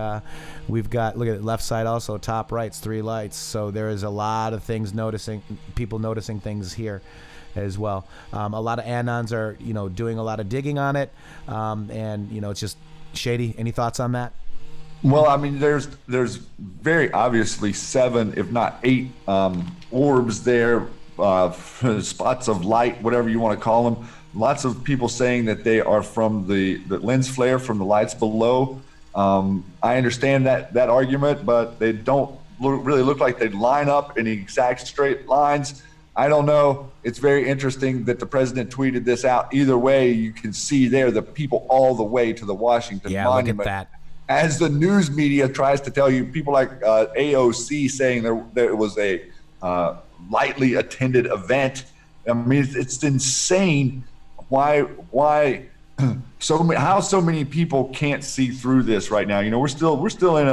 Speaker 3: we've got, look at the left side also, top right's 3 lights, so there is a lot of things people noticing things here as well. A lot of Anons are, doing a lot of digging on it, and it's just shady. Any thoughts on that?
Speaker 1: Well, I mean, there's very obviously 7, if not 8, orbs there, spots of light, whatever you want to call them. Lots of people saying that they are from the lens flare from the lights below. I understand that argument, but they don't really looked like they'd line up in exact straight lines. I don't know. It's very interesting that the president tweeted this out. Either way, you can see there the people all the way to the Washington Monument.
Speaker 3: Look at that.
Speaker 1: As the news media tries to tell you, people like AOC saying there was a lightly attended event. I mean, it's insane. Why how so many people can't see through this right now? You know, we're still in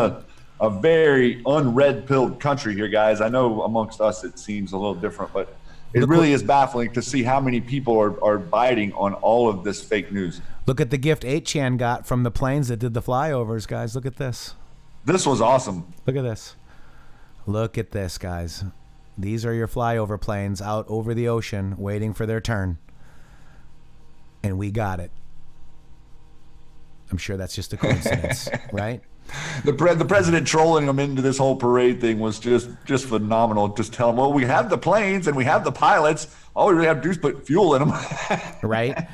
Speaker 1: a very unred-pilled country here, guys. I know amongst us it seems a little different, but it really is baffling to see how many people are biting on all of this fake news.
Speaker 3: Look at the gift 8chan got from the planes that did the flyovers, guys. Look at this.
Speaker 1: This was awesome.
Speaker 3: Look at this. Look at this, guys. These are your flyover planes out over the ocean waiting for their turn. And we got it. I'm sure that's just a coincidence, right?
Speaker 1: The president trolling them into this whole parade thing was just phenomenal. Just tell them, well, we have the planes and we have the pilots. All we really have to do is put fuel in them.
Speaker 3: Right?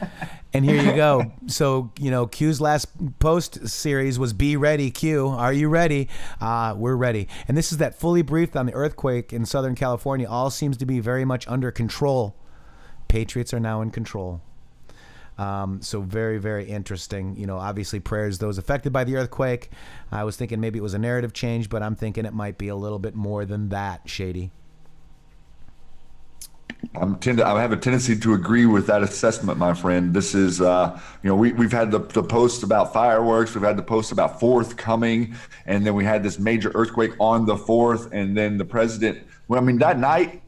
Speaker 3: And here you go. So, you know, Q's last post series was Be Ready, Q. Are you ready? We're ready. And this is that fully briefed on the earthquake in Southern California. All seems to be very much under control. Patriots are now in control. So very, very interesting. You know, obviously prayers those affected by the earthquake. I was thinking maybe it was a narrative change, but I'm thinking it might be a little bit more than that, Shady.
Speaker 1: I have a tendency to agree with that assessment, my friend. This is, we've had the posts about fireworks. We've had the posts about 4th coming. And then we had this major earthquake on the 4th. And then the president, that night,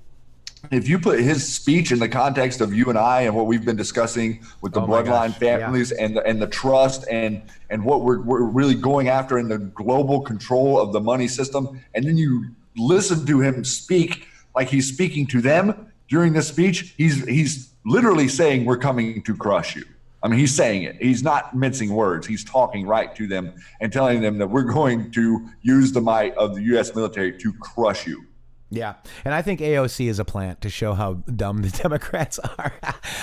Speaker 1: if you put his speech in the context of you and I and what we've been discussing with the bloodline families and the trust and what we're really going after in the global control of the money system, and then you listen to him speak like he's speaking to them during this speech, he's literally saying we're coming to crush you. I mean, he's saying it. He's not mincing words. He's talking right to them and telling them that we're going to use the might of the U.S. military to crush you.
Speaker 3: Yeah, and I think AOC is a plant to show how dumb the Democrats are.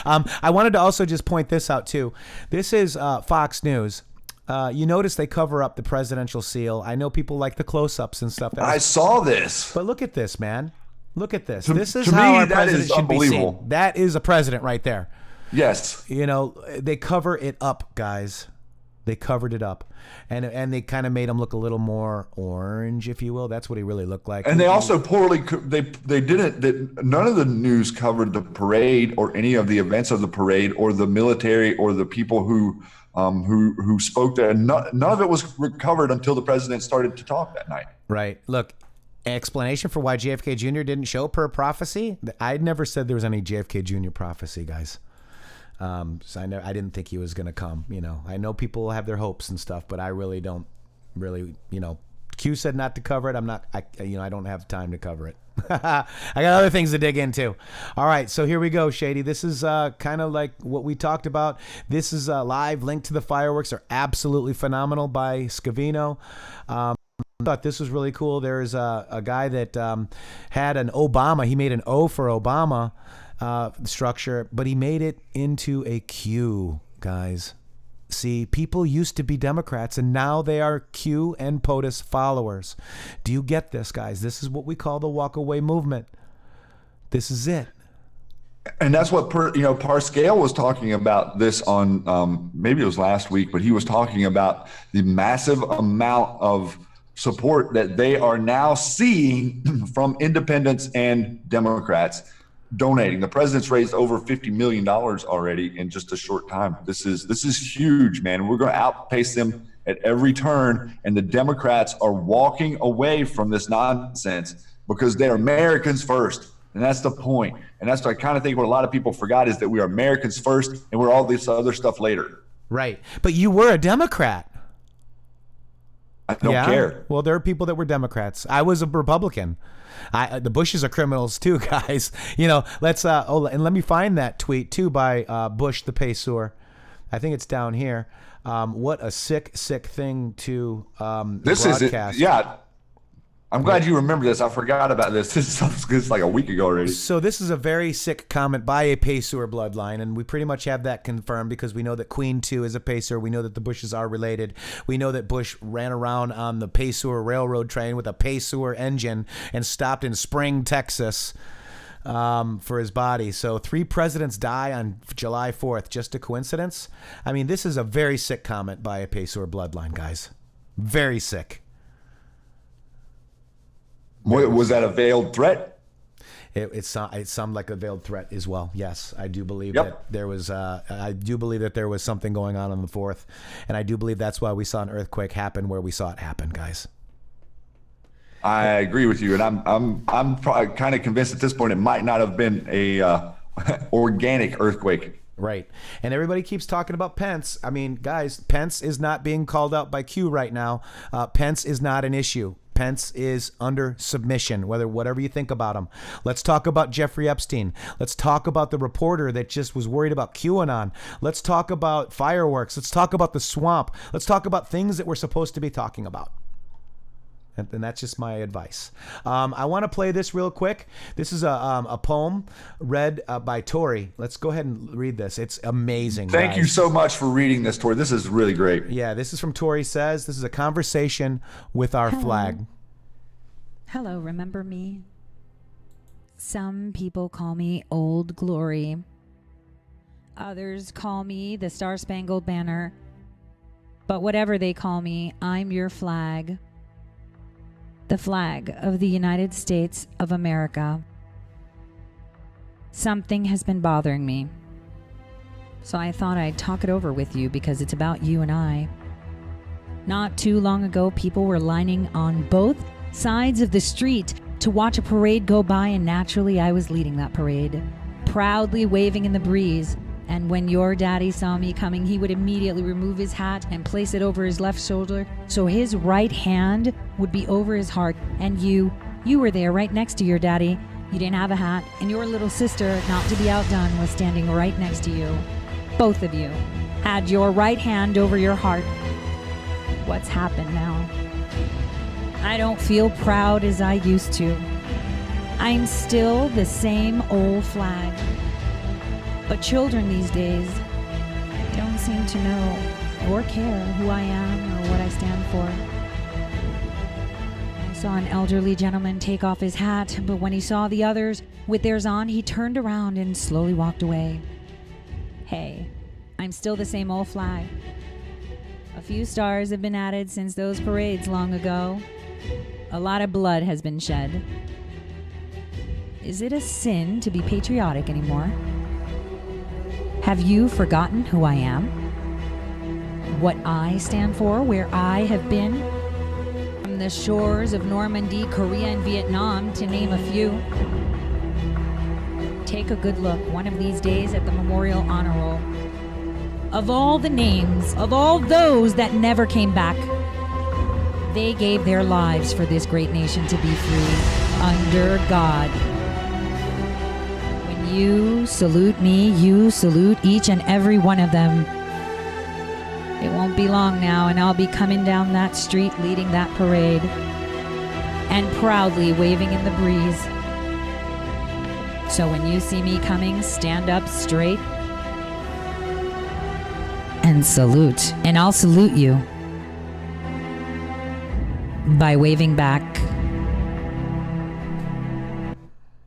Speaker 3: I wanted to also just point this out, too. This is Fox News. You notice they cover up the presidential seal. I know people like the close-ups and stuff.
Speaker 1: I saw this.
Speaker 3: But look at this, man. Look at this. This is how our president should be seen. That is a president right there.
Speaker 1: Yes.
Speaker 3: You know, they cover it up, guys. They covered it up. And they kind of made him look a little more orange, if you will. That's what he really looked like.
Speaker 1: And they also none of the news covered the parade or any of the events of the parade or the military or the people who spoke there. None of it was covered until the president started to talk that night.
Speaker 3: Right. Look, explanation for why JFK Jr. didn't show per prophecy. I never said there was any JFK Jr. prophecy, guys. So I didn't think he was going to come. You know, I know people have their hopes and stuff, but I really don't Q said not to cover it. I don't have time to cover it. I got other things to dig into. All right, so here we go, Shady. This is kind of like what we talked about. This is live. Link to the fireworks are absolutely phenomenal by Scavino. I thought this was really cool. There's a guy that had an Obama. He made an O for Obama structure, but he made it into a Q, guys. See, people used to be Democrats, and now they are Q and POTUS followers. Do you get this, guys? This is what we call the walk-away movement. This is it.
Speaker 1: And that's what Parscale was talking about this on maybe it was last week, but he was talking about the massive amount of support that they are now seeing from independents and Democrats donating. The president's raised over $50 million already in just a short time. This is huge, man. We're going to outpace them at every turn, and the Democrats are walking away from this nonsense because they're Americans first. And that's the point. And that's what I kind of think what a lot of people forgot is that we are Americans first and we're all this other stuff later.
Speaker 3: Right. But you were a Democrat.
Speaker 1: I don't care.
Speaker 3: Well, there are people that were Democrats. I was a Republican. The Bushes are criminals too, guys. You know, and let me find that tweet too by Bush the Payseur. I think it's down here. What a sick thing to
Speaker 1: this
Speaker 3: broadcast.
Speaker 1: Is it. Yeah. I'm glad you remember this. I forgot about this. This is like a week ago already.
Speaker 3: So this is a very sick comment by a Pacer bloodline, and we pretty much have that confirmed because we know that Queen too is a Pacer. We know that the Bushes are related. We know that Bush ran around on the Pacer railroad train with a Pacer engine and stopped in Spring, Texas, for his body. So 3 presidents die on July 4th. Just a coincidence? I mean, this is a very sick comment by a Pacer bloodline, guys. Very sick.
Speaker 1: Was that a veiled threat?
Speaker 3: It sounded like a veiled threat as well. Yes, I do believe that there was. I do believe that there was something going on the 4th, and I do believe that's why we saw an earthquake happen where we saw it happen, guys.
Speaker 1: I agree with you, and I'm kind of convinced at this point it might not have been a organic earthquake.
Speaker 3: Right. And everybody keeps talking about Pence. I mean, guys, Pence is not being called out by Q right now. Pence is not an issue. Pence is under submission, whatever you think about him. Let's talk about Jeffrey Epstein. Let's talk about the reporter that just was worried about QAnon. Let's talk about fireworks. Let's talk about the swamp. Let's talk about things that we're supposed to be talking about. And that's just my advice. I want to play this real quick. This is a poem read by Tori. Let's go ahead and read this. It's amazing.
Speaker 1: Thank you so much for reading this, Tori. This is really great.
Speaker 3: Yeah, this is from Tori Says. This is a conversation with our flag.
Speaker 15: Hello, remember me? Some people call me Old Glory. Others call me the Star-Spangled Banner. But whatever they call me, I'm your flag. The flag of the United States of America. Something has been bothering me. So I thought I'd talk it over with you because it's about you and I. Not too long ago, people were lining on both sides of the street to watch a parade go by, and naturally I was leading that parade, proudly waving in the breeze. And when your daddy saw me coming, he would immediately remove his hat and place it over his left shoulder, so his right hand would be over his heart. And you were there right next to your daddy. You didn't have a hat, and your little sister, not to be outdone, was standing right next to you. Both of you had your right hand over your heart. What's happened now? I don't feel proud as I used to. I'm still the same old flag. But children these days don't seem to know or care who I am or what I stand for. I saw an elderly gentleman take off his hat, but when he saw the others with theirs on, he turned around and slowly walked away. Hey, I'm still the same old flag. A few stars have been added since those parades long ago. A lot of blood has been shed. Is it a sin to be patriotic anymore? Have you forgotten who I am? What I stand for, where I have been? From the shores of Normandy, Korea, and Vietnam, to name a few. Take a good look one of these days at the Memorial Honor Roll. Of all the names, of all those that never came back, they gave their lives for this great nation to be free, under God. You salute me, you salute each and every one of them. It won't be long now, and I'll be coming down that street leading that parade and proudly waving in the breeze. So when you see me coming, stand up straight and salute. And I'll salute you by waving back.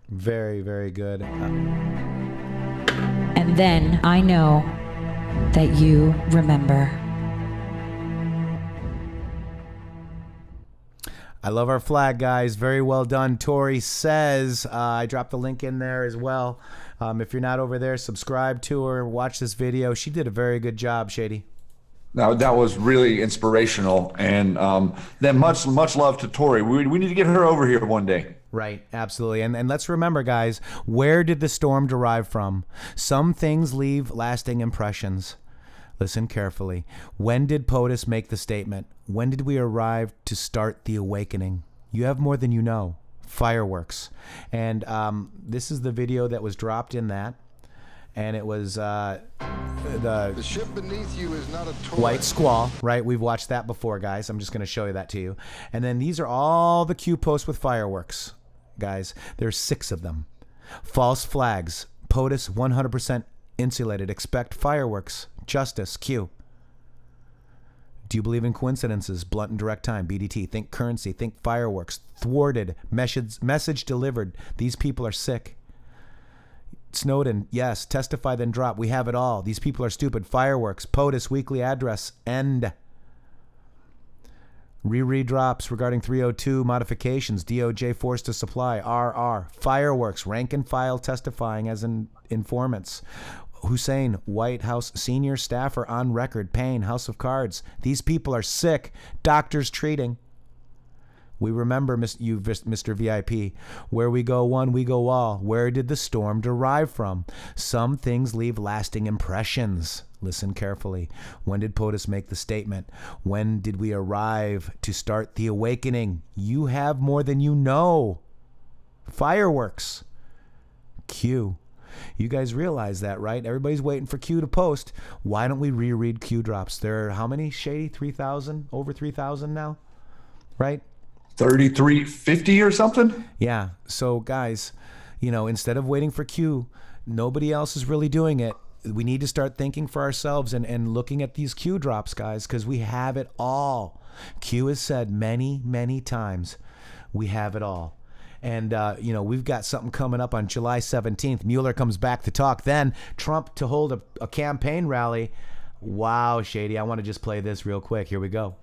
Speaker 3: Very, very good.
Speaker 15: And then I know that you remember.
Speaker 3: I love our flag, guys. Very well done. Tori Says. I dropped the link in there as well. If you're not over there, subscribe to her. Watch this video. She did a very good job, Shady.
Speaker 1: Now, that was really inspirational. And then much love to Tori. We need to get her over here one day.
Speaker 3: Right, absolutely. And let's remember, guys, where did the storm derive from? Some things leave lasting impressions. Listen carefully. When did POTUS make the statement? When did we arrive to start the awakening? You have more than you know. Fireworks. And this is the video that was dropped in that. and it was the
Speaker 16: ship beneath you is not a toy.
Speaker 3: White Squall, right? We've watched that before, guys. I'm just going to show you that to you. And then these are all the Q posts with fireworks, guys. There's 6 of them. False flags. POTUS 100% insulated. Expect fireworks. Justice. Q. Do you believe in coincidences? Blunt and direct time. BDT. Think currency. Think fireworks. Thwarted. Message delivered. These people are sick. Snowden. Yes. Testify then drop. We have it all. These people are stupid. Fireworks. POTUS. Weekly address. End. Reread drops regarding 302 modifications. DOJ forced to supply. RR. Fireworks. Rank and file testifying as informants. Hussein, White House senior staffer on record. Payne, House of Cards. These people are sick. Doctors treating. We remember you, Mr. VIP. Where we go one, we go all. Where did the storm derive from? Some things leave lasting impressions. Listen carefully. When did POTUS make the statement? When did we arrive to start the awakening? You have more than you know. Fireworks. Q. You guys realize that, right? Everybody's waiting for Q to post. Why don't we reread Q drops? There are how many, Shady? 3,000? Over 3,000 now? Right?
Speaker 1: 3350 or something?
Speaker 3: Yeah. So, guys, instead of waiting for Q, nobody else is really doing it. We need to start thinking for ourselves and looking at these Q drops, guys, because we have it all. Q has said many, many times, we have it all. And, we've got something coming up on July 17th. Mueller comes back to talk. Then Trump to hold a campaign rally. Wow, Shady. I want to just play this real quick. Here we go.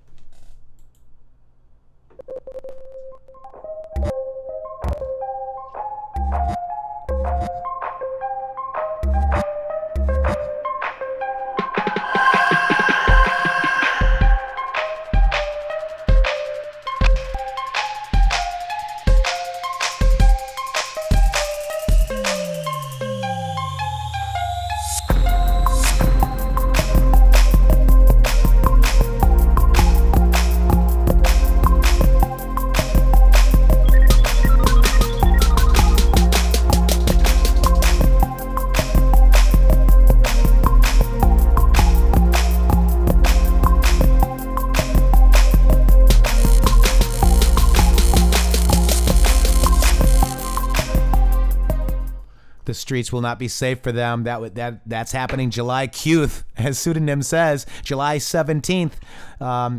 Speaker 3: The streets will not be safe for them. That's happening July Qth, as pseudonym says. July 17th,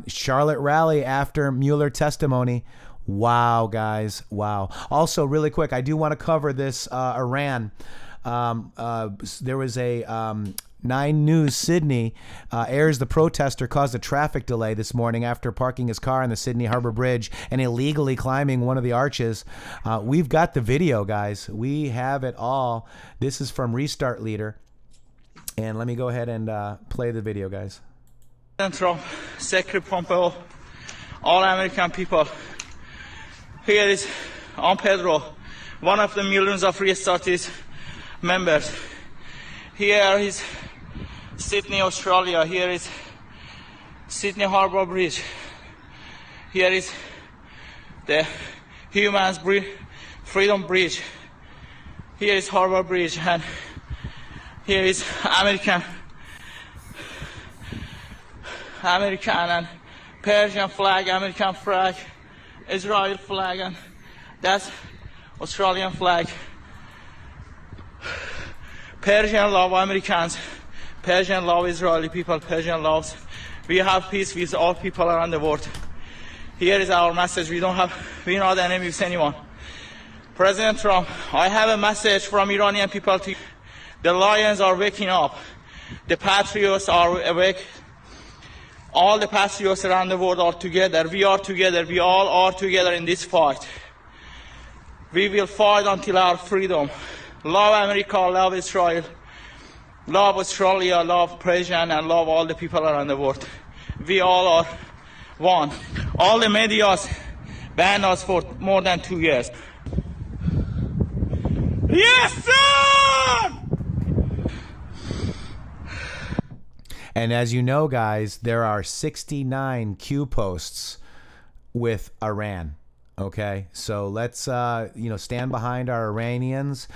Speaker 3: Charlotte rally after Mueller testimony. Wow, guys. Wow. Also, really quick, I do want to cover this Iran. There was a 9 News Sydney airs the protester caused a traffic delay this morning after parking his car on the Sydney Harbour Bridge and illegally climbing one of the arches. We've got the video, guys. We have it all. This is from Restart Leader. And let me go ahead and play the video, guys.
Speaker 17: Trump, Secretary Pompeo, all American people. Here is Pedro, one of the millions of Restarters members. Here is Sydney, Australia. Here is Sydney Harbour Bridge. Here is the Freedom Bridge. Here is Harbour Bridge, and here is American and Persian flag, American flag, Israel flag, and that's Australian flag. Persian love Americans, Persian love Israeli people, Persian loves. We have peace with all people around the world. Here is our message. We're not enemies with anyone. President Trump, I have a message from Iranian people to you. The lions are waking up. The Patriots are awake. All the Patriots around the world are together. We are together. We all are together in this fight. We will fight until our freedom. Love America, love Israel, love Australia, love Persian, and love all the people around the world. We all are one. All the medias banned us for more than 2 years. Yes, sir!
Speaker 3: And as you know, guys, there are 69 Q posts with Iran. Okay, so let's stand behind our Iranians.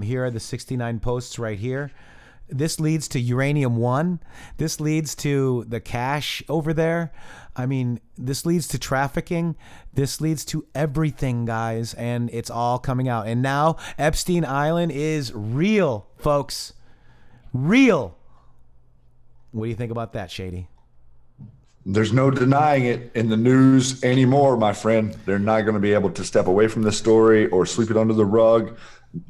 Speaker 3: Here are the 69 posts right here. This leads to Uranium One. This leads to the cash over there. I mean, this leads to trafficking. This leads to everything, guys, and it's all coming out. And now Epstein Island is real, folks. Real. What do you think about that, Shady?
Speaker 1: There's no denying it in the news anymore, my friend. They're not going to be able to step away from this story or sweep it under the rug.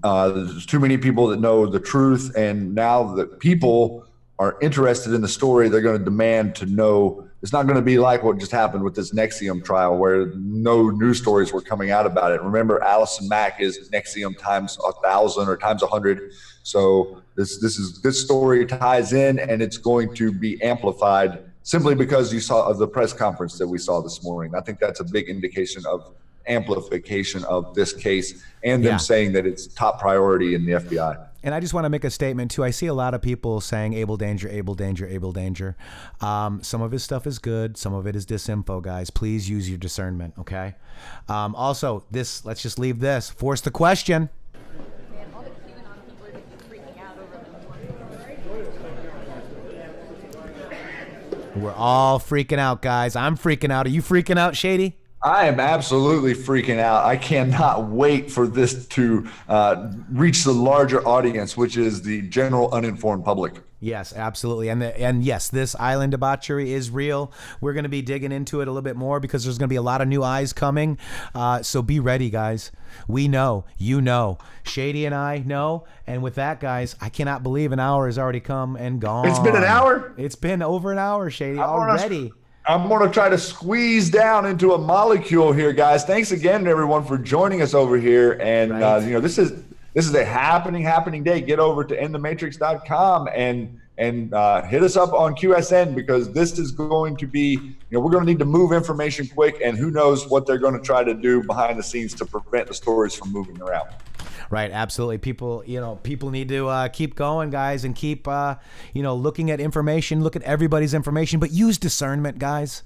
Speaker 1: There's too many people that know the truth, and now that people are interested in the story, they're going to demand to know. It's not going to be like what just happened with this NXIVM trial, where no news stories were coming out about it. Remember, Allison Mack is NXIVM times 1,000 or times 100. So this story ties in, and it's going to be amplified simply because you saw of the press conference that we saw this morning. I think that's a big indication of amplification of this case and them saying that it's top priority in the FBI.
Speaker 3: And I just want to make a statement too. I see a lot of people saying Able Danger, Able Danger, Able Danger. Some of his stuff is good. Some of it is disinfo, guys. Please use your discernment, okay? Also, let's just leave this. Force the question.
Speaker 2: Man, all the QAnon people are going to be freaking out over this.
Speaker 3: We're all freaking out, guys. I'm freaking out. Are you freaking out, Shady?
Speaker 1: I am absolutely freaking out. I cannot wait for this to reach the larger audience, which is the general uninformed public.
Speaker 3: Yes, absolutely. And yes, this island debauchery is real. We're going to be digging into it a little bit more because there's going to be a lot of new eyes coming. So be ready, guys. We know. You know. Shady and I know. And with that, guys, I cannot believe an hour has already come and gone.
Speaker 1: It's been an hour?
Speaker 3: It's been over an hour, Shady, already.
Speaker 1: I'm going to try to squeeze down into a molecule here, guys. Thanks again to everyone for joining us over here. And, this is a happening day. Get over to intheMatrixxx.com and hit us up on QSN, because this is going to be, we're going to need to move information quick, and who knows what they're going to try to do behind the scenes to prevent the stories from moving around.
Speaker 3: Right, absolutely. People need to keep going, guys, and keep, looking at information. Look at everybody's information, but use discernment, guys.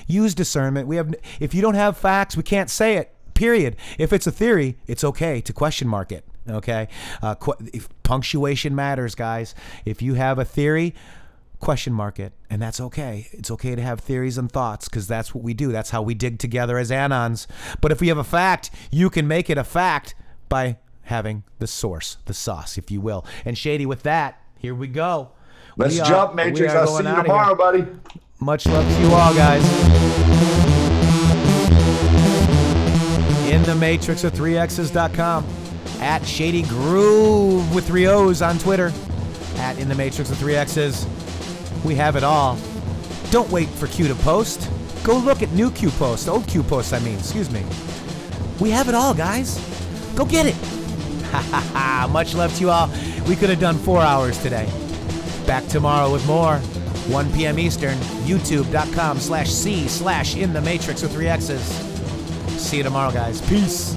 Speaker 3: Use discernment. If you don't have facts, we can't say it. Period. If it's a theory, it's okay to question mark it. Okay, if punctuation matters, guys. If you have a theory, question mark it, and that's okay. It's okay to have theories and thoughts, because that's what we do. That's how we dig together as Anons. But if we have a fact, you can make it a fact by having the source, the sauce, if you will. And Shady, with that, here we go.
Speaker 1: Let's jump, Matrixxx. I'll see you tomorrow, buddy.
Speaker 3: Much love to you all, guys. intheMatrixxx at 3x's.com. At Shady Grooove with 3 O's on Twitter. At intheMatrixxx with 3 X's. We have it all. Don't wait for Q to post. Go look at new Q posts, old Q posts, excuse me. We have it all, guys. Go get it. Much love to you all. We could have done 4 hours today. Back tomorrow with more. 1 p.m. Eastern. YouTube.com/C/intheMatrixxx with 3 X's. See you tomorrow, guys. Peace.